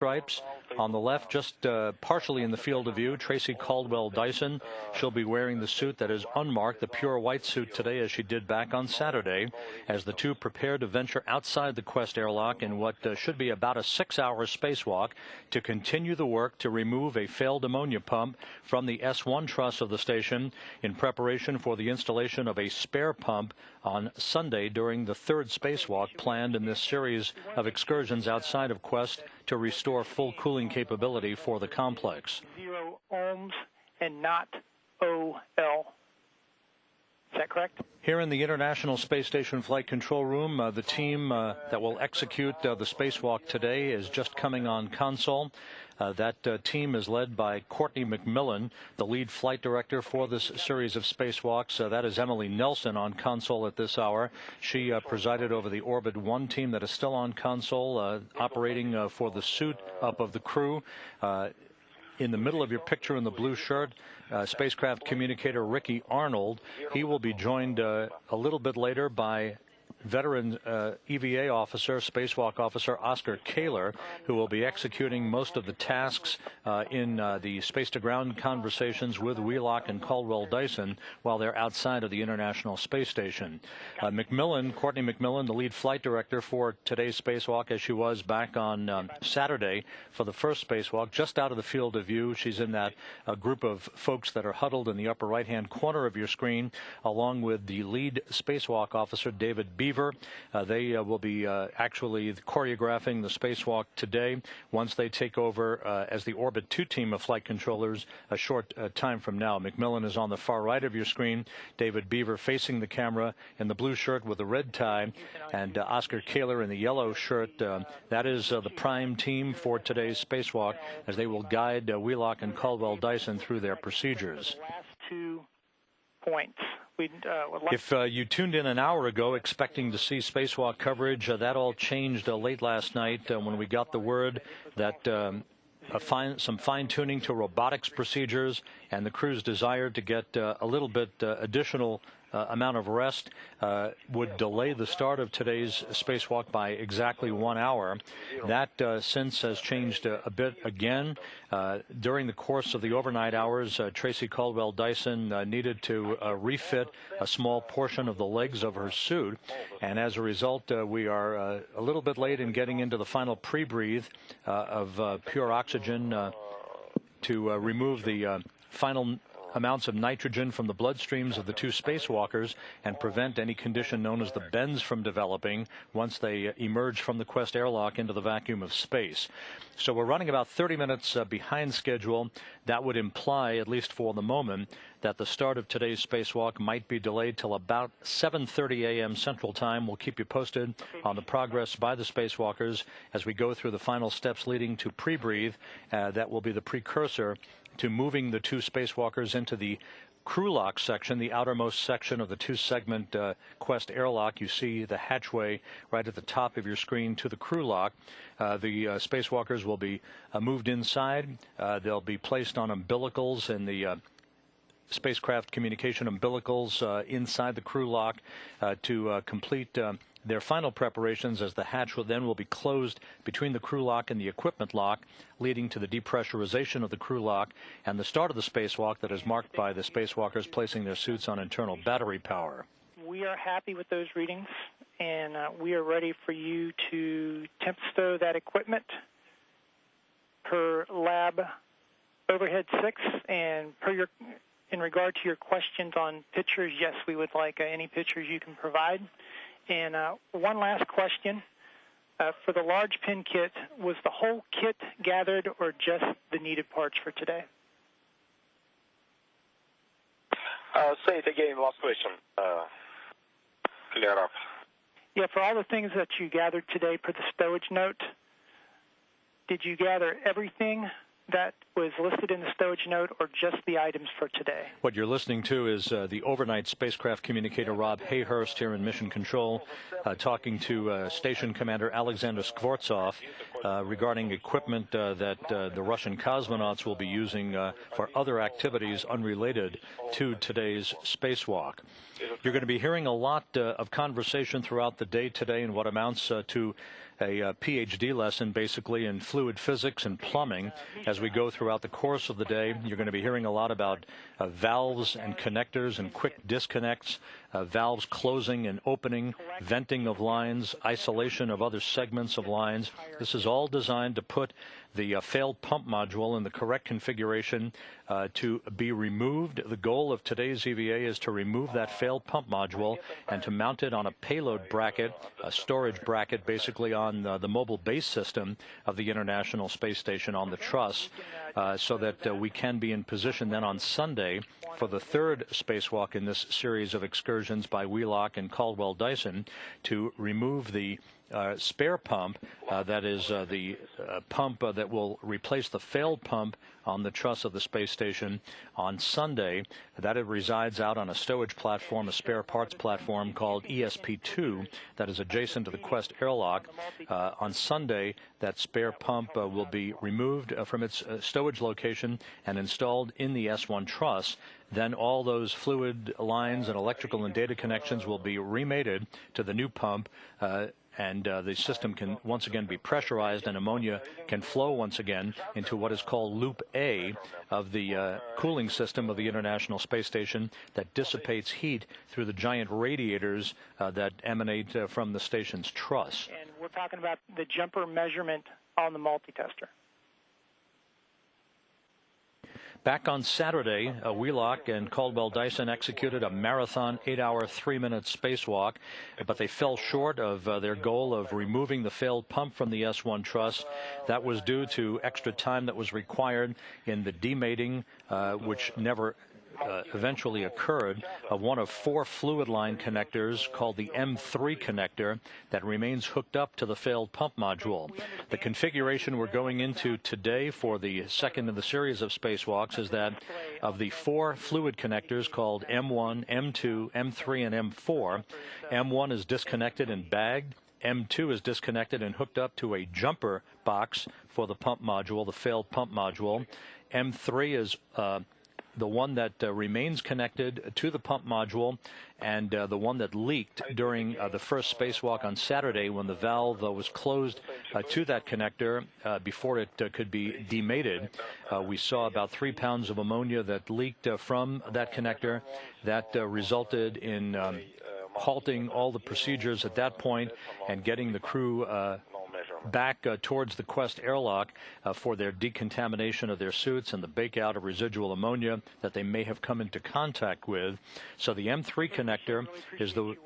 stripes. On the left, just partially in the field of view, Tracy Caldwell Dyson. She'll be wearing the suit that is unmarked, the pure white suit today, as she did back on Saturday, as the two prepare to venture outside the Quest airlock in what should be about a 6-hour spacewalk to continue the work to remove a failed ammonia pump from the S1 truss of the station in preparation for the installation of a spare pump on Sunday during the third spacewalk planned in this series of excursions outside of Quest to restore full cooling capability for the complex. 0 ohms and not OL. Is that correct? Here in the International Space Station Flight Control Room, the team that will execute the spacewalk today is just coming on console. That team is led by Courtney McMillan, the lead flight director for this series of spacewalks. That is Emily Nelson on console at this hour. She presided over the Orbit 1 team that is still on console, operating for the suit up of the crew. In the middle of your picture in the blue shirt, spacecraft communicator Ricky Arnold. He will be joined a little bit later by veteran EVA officer, spacewalk officer Oscar Kaler, who will be executing most of the tasks in the space-to-ground conversations with Wheelock and Caldwell Dyson while they're outside of the International Space Station. Courtney McMillan, the lead flight director for today's spacewalk, as she was back on Saturday for the first spacewalk, just out of the field of view. She's in that group of folks that are huddled in the upper right-hand corner of your screen, along with the lead spacewalk officer, David Beaver. They will be actually choreographing the spacewalk today once they take over as the Orbit 2 team of flight controllers a short time from now. McMillan is on the far right of your screen, David Beaver facing the camera in the blue shirt with the red tie, and Oscar Kaler in the yellow shirt. That is the prime team for today's spacewalk as they will guide Wheelock and Caldwell Dyson through their procedures. Last 2 points. If you tuned in an hour ago expecting to see spacewalk coverage, that all changed late last night when we got the word that some fine-tuning to robotics procedures and the crew's desire to get a little bit additional amount of rest would delay the start of today's spacewalk by exactly 1 hour. That since has changed a bit again. During the course of the overnight hours, Tracy Caldwell Dyson needed to refit a small portion of the legs of her suit, and as a result we are a little bit late in getting into the final pre-breathe of pure oxygen to remove the final amounts of nitrogen from the bloodstreams of the two spacewalkers and prevent any condition known as the bends from developing once they emerge from the Quest airlock into the vacuum of space. So we're running about 30 minutes behind schedule. That would imply, at least for the moment, that the start of today's spacewalk might be delayed till about 7:30 a.m. Central Time. We'll keep you posted on the progress by the spacewalkers as we go through the final steps leading to pre-breathe. That will be the precursor to moving the two spacewalkers into the crew lock section, the outermost section of the two-segment Quest airlock. You see the hatchway right at the top of your screen to the crew lock. The spacewalkers will be moved inside. They'll be placed on umbilicals in the spacecraft communication umbilicals inside the crew lock to complete their final preparations, as the hatch will be closed between the crew lock and the equipment lock, leading to the depressurization of the crew lock and the start of the spacewalk that is marked by the spacewalkers placing their suits on internal battery power. We are happy with those readings, and we are ready for you to temp stow that equipment per lab overhead 6, and in regard to your questions on pictures, yes, we would like any pictures you can provide. And one last question. For the large pin kit, was the whole kit gathered or just the needed parts for today? Say it again, last question. Clear up. Yeah, for all the things that you gathered today per the stowage note, did you gather everything that was listed in the stowage note or just the items for today? What you're listening to is the overnight spacecraft communicator Rob Hayhurst here in Mission Control talking to Station Commander Alexander Skvortsov regarding equipment that the Russian cosmonauts will be using for other activities unrelated to today's spacewalk. You're going to be hearing a lot of conversation throughout the day today in what amounts to a PhD lesson, basically, in fluid physics and plumbing. As we go throughout the course of the day, you're going to be hearing a lot about valves and connectors and quick disconnects, valves closing and opening, venting of lines, isolation of other segments of lines. This is all designed to put the failed pump module in the correct configuration to be removed. The goal of today's EVA is to remove that failed pump module and to mount it on a payload bracket, a storage bracket, basically on the mobile base system of the International Space Station on the truss, so that we can be in position then on Sunday for the third spacewalk in this series of excursions by Wheelock and Caldwell-Dyson to remove the spare pump, that is the pump that will replace the failed pump on the truss of the space station on Sunday. That it resides out on a stowage platform, a spare parts platform called ESP2 that is adjacent to the Quest airlock. On Sunday, that spare pump will be removed from its stowage location and installed in the S1 truss. Then all those fluid lines and electrical and data connections will be remated to the new pump, and the system can once again be pressurized, and ammonia can flow once again into what is called Loop A of the cooling system of the International Space Station that dissipates heat through the giant radiators that emanate from the station's truss. And we're talking about the jumper measurement on the multitester. Back on Saturday, Wheelock and Caldwell-Dyson executed a marathon 8-hour, 3-minute spacewalk, but they fell short of their goal of removing the failed pump from the S1 truss. That was due to extra time that was required in the demating, which never eventually occurred, of one of 4 fluid line connectors called the M3 connector that remains hooked up to the failed pump module. The configuration we're going into today for the second in the series of spacewalks is that of the 4 fluid connectors called M1, M2, M3, and M4, M1 is disconnected and bagged. M2 is disconnected and hooked up to a jumper box for the pump module, the failed pump module. M3 is the one that remains connected to the pump module, and the one that leaked during the first spacewalk on Saturday when the valve was closed to that connector before it could be demated. We saw about 3 pounds of ammonia that leaked from that connector. That resulted in halting all the procedures at that point and getting the crew back towards the Quest airlock for their decontamination of their suits and the bake out of residual ammonia that they may have come into contact with. So the M3 connector is the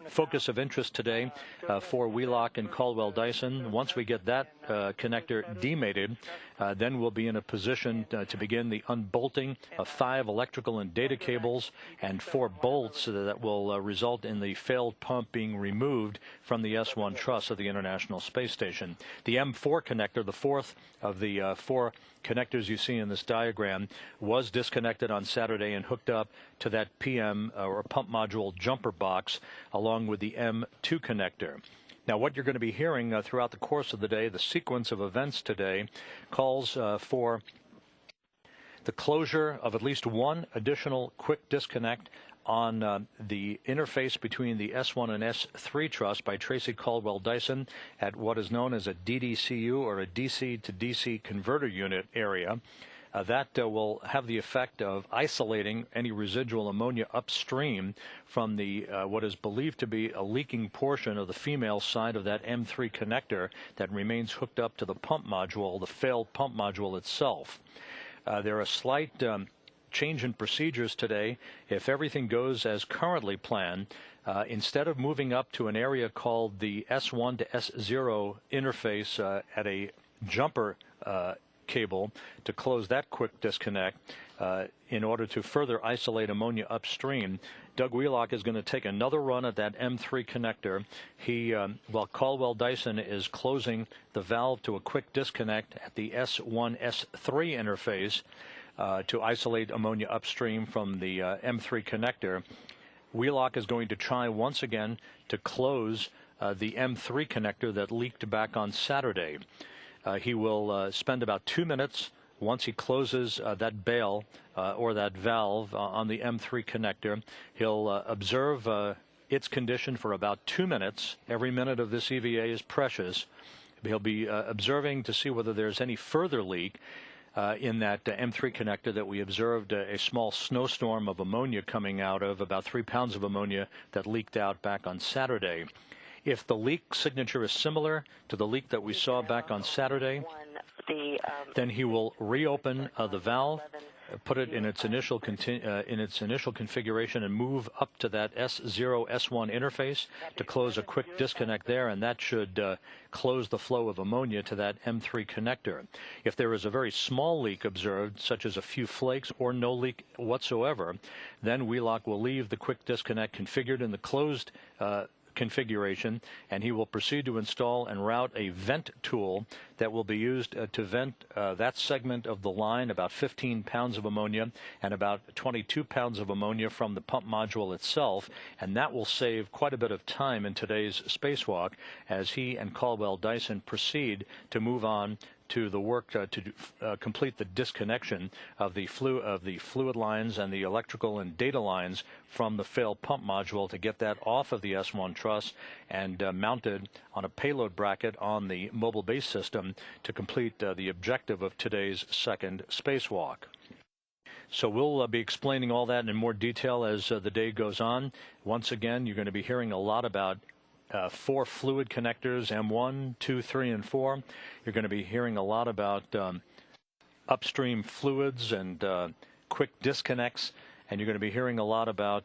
focus of interest today for Wheelock and Caldwell-Dyson. Once we get that connector demated, then we'll be in a position to begin the unbolting of 5 electrical and data cables and 4 bolts that will result in the failed pump being removed from the S1 truss of the International Space Station. The M4 connector, the 4th of the 4 connectors you see in this diagram, was disconnected on Saturday and hooked up to that PM or pump module jumper box along with the M2 connector. Now, what you're going to be hearing throughout the course of the day, the sequence of events today, calls for the closure of at least one additional quick disconnect on the interface between the S1 and S3 truss by Tracy Caldwell-Dyson at what is known as a DDCU, or a DC to DC converter unit area. That will have the effect of isolating any residual ammonia upstream from the what is believed to be a leaking portion of the female side of that M3 connector that remains hooked up to the pump module, the failed pump module itself. There are slight change in procedures today. If everything goes as currently planned, instead of moving up to an area called the S1 to S0 interface at a jumper cable to close that quick disconnect in order to further isolate ammonia upstream, Doug Wheelock is going to take another run at that M3 connector. While Caldwell-Dyson is closing the valve to a quick disconnect at the S1, S3 interface to isolate ammonia upstream from the M3 connector, Wheelock is going to try once again to close the M3 connector that leaked back on Saturday. He will spend about 2 minutes once he closes that bail or that valve on the M3 connector. He'll observe its condition for about 2 minutes. Every minute of this EVA is precious. He'll be observing to see whether there's any further leak in that M3 connector that we observed a small snowstorm of ammonia coming out of, about 3 pounds of ammonia that leaked out back on Saturday. If the leak signature is similar to the leak that we saw back on Saturday, then he will reopen the valve, put it in its initial configuration, and move up to that S0 S1 interface to close a quick disconnect there, and that should close the flow of ammonia to that M3 connector. If there is a very small leak observed, such as a few flakes or no leak whatsoever, then Wheelock will leave the quick disconnect configured in the closed configuration, and he will proceed to install and route a vent tool that will be used to vent that segment of the line, about 15 pounds of ammonia and about 22 pounds of ammonia from the pump module itself, and that will save quite a bit of time in today's spacewalk as he and Caldwell Dyson proceed to move on to the work to complete the disconnection of the fluid lines and the electrical and data lines from the failed pump module to get that off of the S1 truss and mounted on a payload bracket on the mobile base system to complete the objective of today's second spacewalk. So we'll be explaining all that in more detail as the day goes on. Once again, you're going to be hearing a lot about 4 fluid connectors, M1, 2, 3, and 4. You're going to be hearing a lot about upstream fluids and quick disconnects, and you're going to be hearing a lot about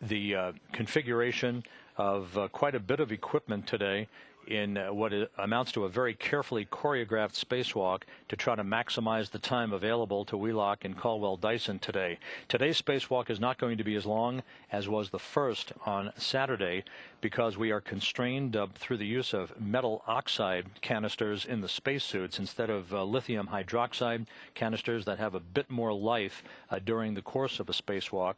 the configuration of quite a bit of equipment today in what amounts to a very carefully choreographed spacewalk to try to maximize the time available to Wheelock and Caldwell Dyson today. Today's spacewalk is not going to be as long as was the first on Saturday because we are constrained through the use of metal oxide canisters in the spacesuits instead of lithium hydroxide canisters that have a bit more life during the course of a spacewalk.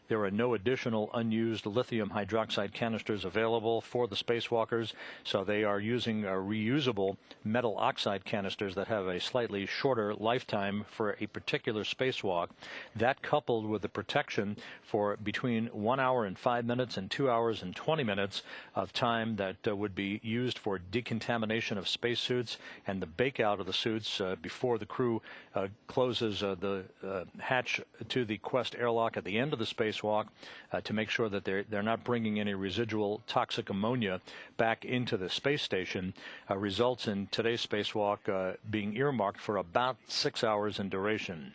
There are no additional unused lithium hydroxide canisters available for the spacewalkers, so they are using reusable metal oxide canisters that have a slightly shorter lifetime for a particular spacewalk. That, coupled with the protection for between 1 hour and 5 minutes and 2 hours and 20 minutes of time that would be used for decontamination of spacesuits and the bake-out of the suits before the crew closes the hatch to the Quest airlock at the end of the spacewalk to make sure that they're not bringing any residual toxic ammonia back into the space station, results in today's spacewalk being earmarked for about 6 hours in duration.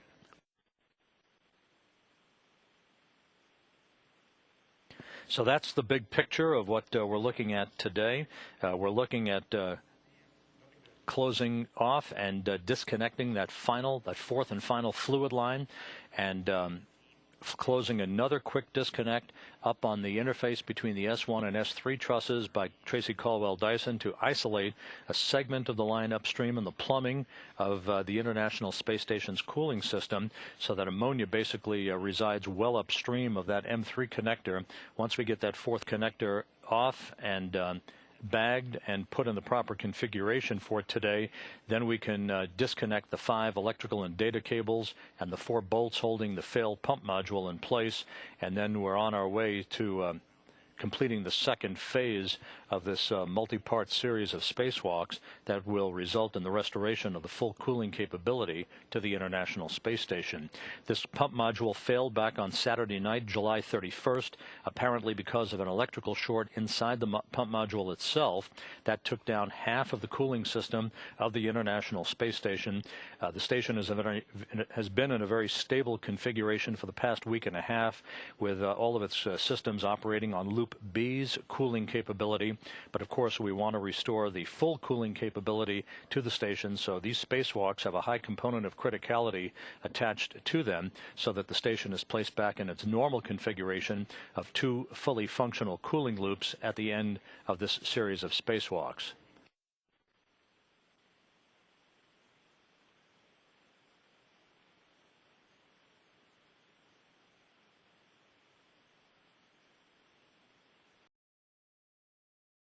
So that's the big picture of what we're looking at today. We're looking at closing off and disconnecting that fourth and final fluid line, and closing another quick disconnect up on the interface between the S1 and S3 trusses by Tracy Caldwell Dyson to isolate a segment of the line upstream in the plumbing of the International Space Station's cooling system so that ammonia basically resides well upstream of that M3 connector. Once we get that fourth connector off and bagged and put in the proper configuration for today, then we can disconnect the 5 electrical and data cables and the 4 bolts holding the failed pump module in place, and then we're on our way to completing the second phase of this multi-part series of spacewalks that will result in the restoration of the full cooling capability to the International Space Station. This pump module failed back on Saturday night, July 31st, apparently because of an electrical short inside the pump module itself. That took down half of the cooling system of the International Space Station. The station has been in a very stable configuration for the past week and a half, with all of its systems operating on Loop B's cooling capability. But of course, we want to restore the full cooling capability to the station, so these spacewalks have a high component of criticality attached to them so that the station is placed back in its normal configuration of 2 fully functional cooling loops at the end of this series of spacewalks.